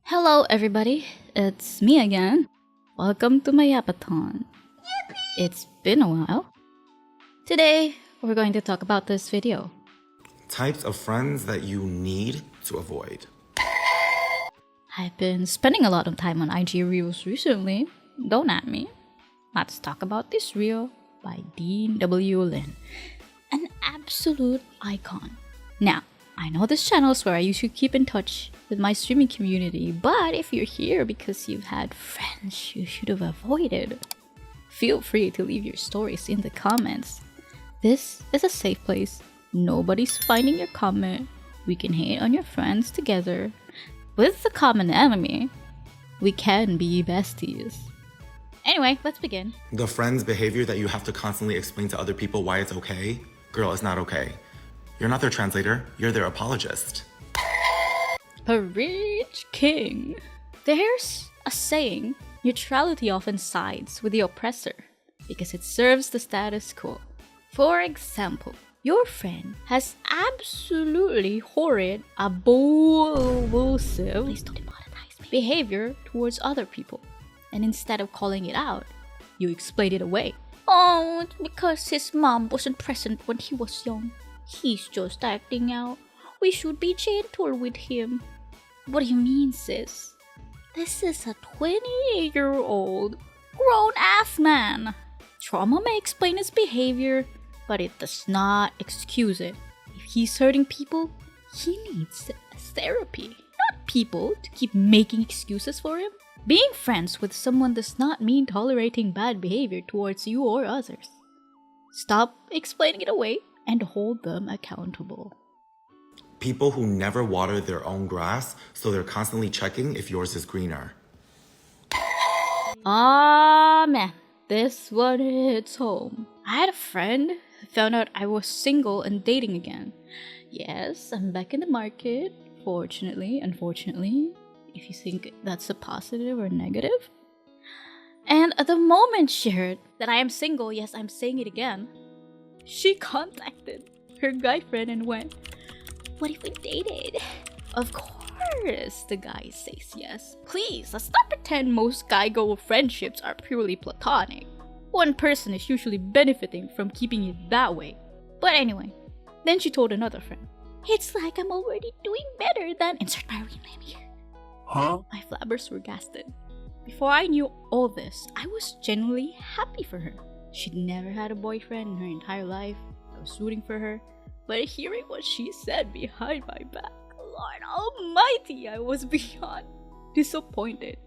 Hello everybody, it's me again. Welcome to my Yap-A-Ton. It's been a while. Today, we're going to talk about this video. Types of friends that you need to avoid. I've been spending a lot of time on IG Reels recently. Don't at me. Let's talk about this reel by Dean W. Lin. An absolute icon. Now, I know this channel is where I usually keep in touch with my streaming community, but if you're here because you've had friends you should have avoided, feel free to leave your stories in the comments. This is a safe place. Nobody's finding your comment. We can hate on your friends together. With the common enemy, we can be besties. Anyway, let's begin. The friend's behavior that you have to constantly explain to other people why it's okay. Girl, it's not okay. You're not their translator, you're their apologist. Preach king. There's a saying, neutrality often sides with the oppressor because it serves the status quo. For example, your friend has absolutely horrid, abusive behavior towards other people, and instead of calling it out, you explain it away. Oh, it's because his mom wasn't present when he was young. He's just acting out. We should be gentle with him. What do you mean, sis? This is a 28-year-old grown-ass man. Trauma may explain his behavior, but it does not excuse it. If he's hurting people, he needs therapy, not people to keep making excuses for him. Being friends with someone does not mean tolerating bad behavior towards you or others. Stop explaining it away and hold them accountable. People who never water their own grass, so they're constantly checking if yours is greener. Ah man, this one hits home. I had a friend who found out I was single and dating again. Yes, I'm back in the market, fortunately, unfortunately, if you think that's a positive or negative. And at the moment she heard that I am single, yes, I'm saying it again, she contacted her guy friend and went, "What if we dated?" Of course, the guy says yes. Please, let's not pretend most guy-girl friendships are purely platonic. One person is usually benefiting from keeping it that way. But anyway, then she told another friend, "It's like I'm already doing better than..." Insert my real name here. Huh? My flabbers were gasted. Before I knew all this, I was genuinely happy for her. She'd never had a boyfriend in her entire life. I was rooting for her. But hearing what she said behind my back, Lord Almighty, I was beyond disappointed.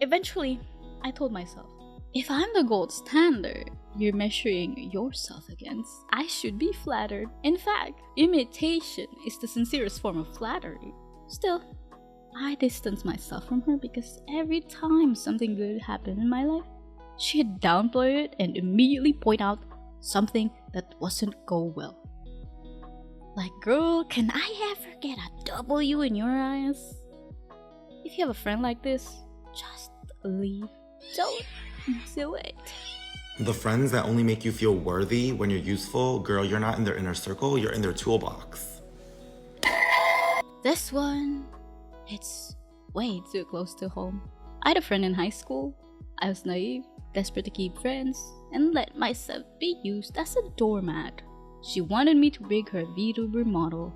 Eventually, I told myself, if I'm the gold standard you're measuring yourself against, I should be flattered. In fact, imitation is the sincerest form of flattery. Still, I distanced myself from her because every time something good happened in my life, she'd downplay it and immediately point out something that wasn't go well. Like, girl, can I ever get a W in your eyes? If you have a friend like this, just leave. Don't do it. The friends that only make you feel worthy when you're useful, girl, you're not in their inner circle, you're in their toolbox. This one, it's way too close to home. I had a friend in high school. I was naive, desperate to keep friends, and let myself be used as a doormat. She wanted me to rig her VTuber model.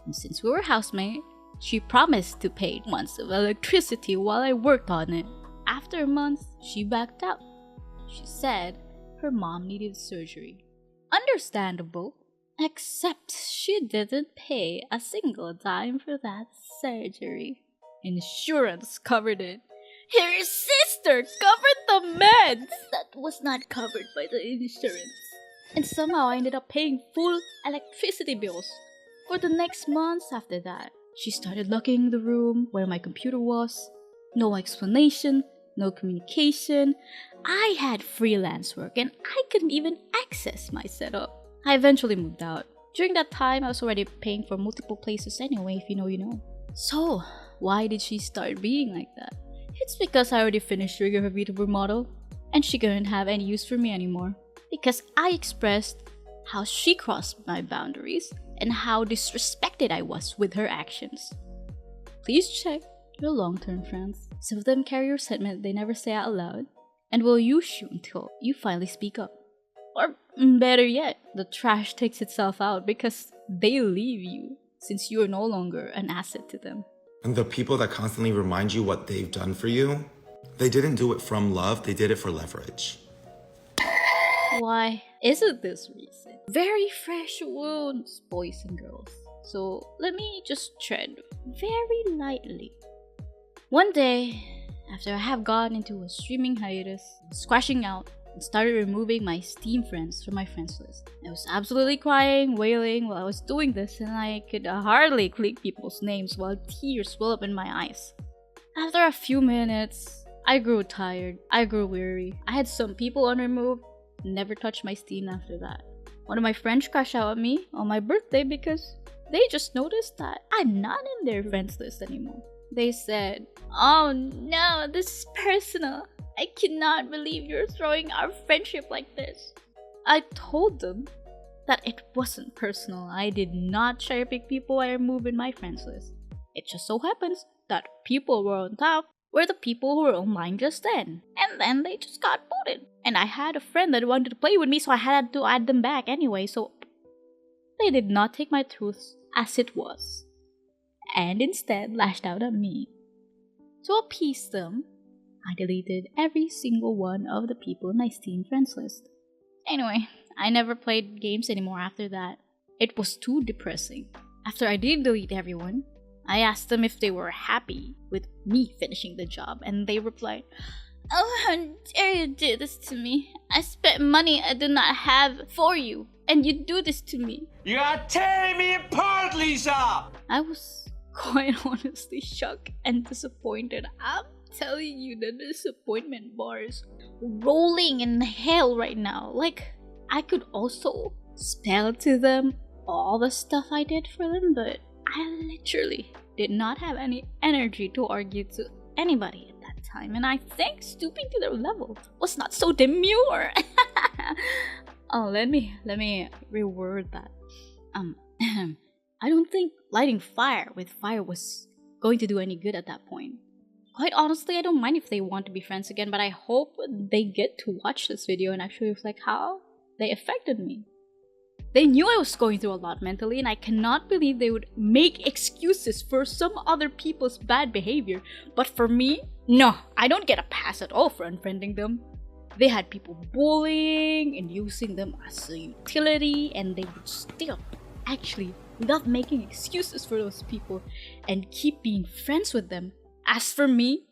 And since we were housemates, she promised to pay months of electricity while I worked on it. After a month, she backed out. She said her mom needed surgery. Understandable, except she didn't pay a single dime for that surgery. Insurance covered it. Her sister covered the meds! That was not covered by the insurance. And somehow I ended up paying full electricity bills. For the next months after that, she started locking the room where my computer was. No explanation, no communication. I had freelance work and I couldn't even access my setup. I eventually moved out. During that time, I was already paying for multiple places anyway, if you know, you know. So, why did she start being like that? It's because I already finished rigging her VTuber model, and she couldn't have any use for me anymore. Because I expressed how she crossed my boundaries and how disrespected I was with her actions. Please check We're long-term friends. Some of them carry resentment they never say out loud, and will use you until you finally speak up. Or better yet, the trash takes itself out because they leave you since you are no longer an asset to them. And the people that constantly remind you what they've done for you, they didn't do it from love, they did it for leverage. Why isn't this recent? Very fresh wounds, boys and girls. So let me just tread very lightly. One day, after I have gone into a streaming hiatus, squashing out, and started removing my Steam friends from my friends list. I was absolutely crying, wailing while I was doing this, and I could hardly click people's names while tears well up in my eyes. After a few minutes, I grew tired, I grew weary. I had some people unremoved, never touched my Steam after that. One of my friends crashed out at me on my birthday because they just noticed that I'm not in their friends list anymore. They said, "Oh no, this is personal. I cannot believe you're throwing our friendship like this." I told them that it wasn't personal. I did not cherry pick people I removed in my friends list. It just so happens that people were on top were the people who were online just then. And then they just got booted. And I had a friend that wanted to play with me, so I had to add them back anyway. So they did not take my truths as it was, and instead lashed out at me. To appease them, I deleted every single one of the people in my Steam friends list. Anyway, I never played games anymore after that. It was too depressing. After I did delete everyone, I asked them if they were happy with me finishing the job, and they replied, "Oh, how dare you do this to me? I spent money I did not have for you, and you do this to me." You are tearing me apart, Lisa! I was quite honestly shocked and disappointed. I'm telling you, the disappointment bar is rolling in hell right now. Like, I could also spell to them all the stuff I did for them, but I literally did not have any energy to argue to anybody at that time, and I think stooping to their level was not so demure. Oh, let me reword that. I don't think lighting fire with fire was going to do any good at that point. Quite honestly, I don't mind if they want to be friends again, but I hope they get to watch this video and actually reflect how they affected me. They knew I was going through a lot mentally, and I cannot believe they would make excuses for some other people's bad behavior. But for me, no, I don't get a pass at all for unfriending them. They had people bullying and using them as a utility, and they would still actually love making excuses for those people and keep being friends with them. As for me,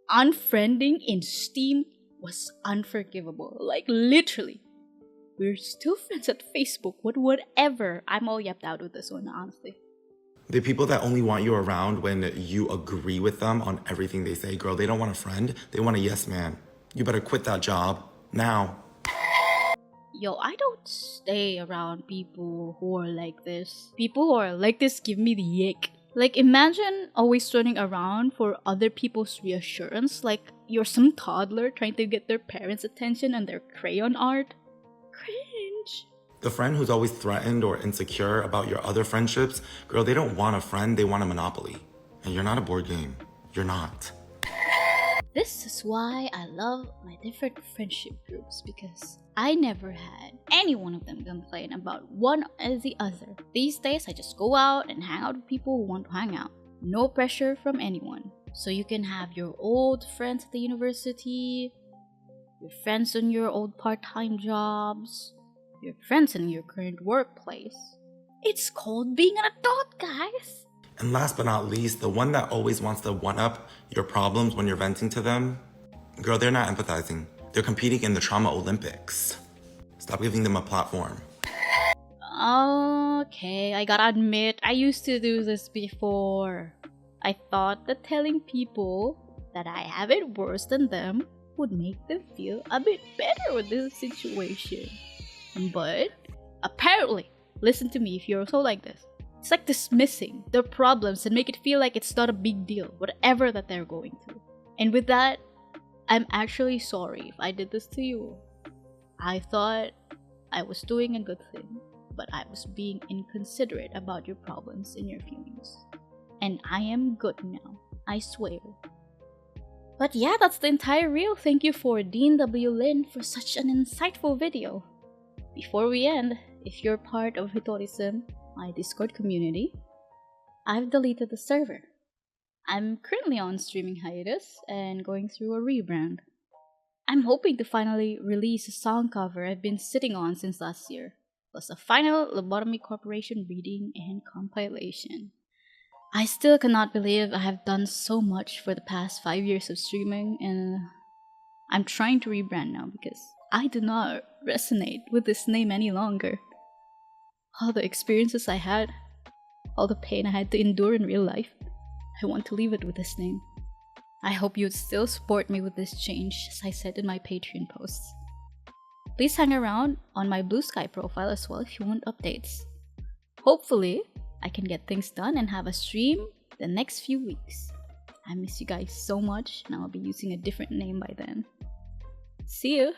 unfriending in Steam was unforgivable. Like, literally. We're still friends at Facebook, whatever. I'm all yapped out with this one, honestly. The people that only want you around when you agree with them on everything they say, girl, they don't want a friend, they want a yes man. You better quit that job now. Yo, I don't stay around people who are like this. People who are like this give me the ick. Like, imagine always running around for other people's reassurance, like you're some toddler trying to get their parents' attention on their crayon art. Cringe. The friend who's always threatened or insecure about your other friendships, girl, they don't want a friend, they want a monopoly. And you're not a board game. You're not. This is why I love my different friendship groups, because I never had any one of them complain about one or the other. These days, I just go out and hang out with people who want to hang out. No pressure from anyone. So you can have your old friends at the university, your friends on your old part-time jobs, your friends in your current workplace. It's called being an adult, guys. And last but not least, the one that always wants to one-up your problems when you're venting to them, girl, they're not empathizing. They're competing in the trauma Olympics. Stop giving them a platform. Okay, I gotta admit, I used to do this before. I thought that telling people that I have it worse than them would make them feel a bit better with this situation. But apparently, listen to me if you're also like this. It's like dismissing their problems and make it feel like it's not a big deal, whatever that they're going through. And with that, I'm actually sorry if I did this to you. I thought I was doing a good thing, but I was being inconsiderate about your problems and your feelings. And I am good now. I swear. But yeah, that's the entire reel. Thank you for Dean W. Lin for such an insightful video. Before we end, if you're part of Hitori-sim, my Discord community, I've deleted the server. I'm currently on streaming hiatus and going through a rebrand. I'm hoping to finally release a song cover I've been sitting on since last year, plus a final Lobotomy Corporation reading and compilation. I still cannot believe I have done so much for the past 5 years of streaming, and I'm trying to rebrand now because I do not resonate with this name any longer. All the experiences I had, all the pain I had to endure in real life, I want to leave it with this name. I hope you'd still support me with this change, as I said in my Patreon posts. Please hang around on my Blue Sky profile as well if you want updates. Hopefully, I can get things done and have a stream the next few weeks. I miss you guys so much, and I'll be using a different name by then. See you!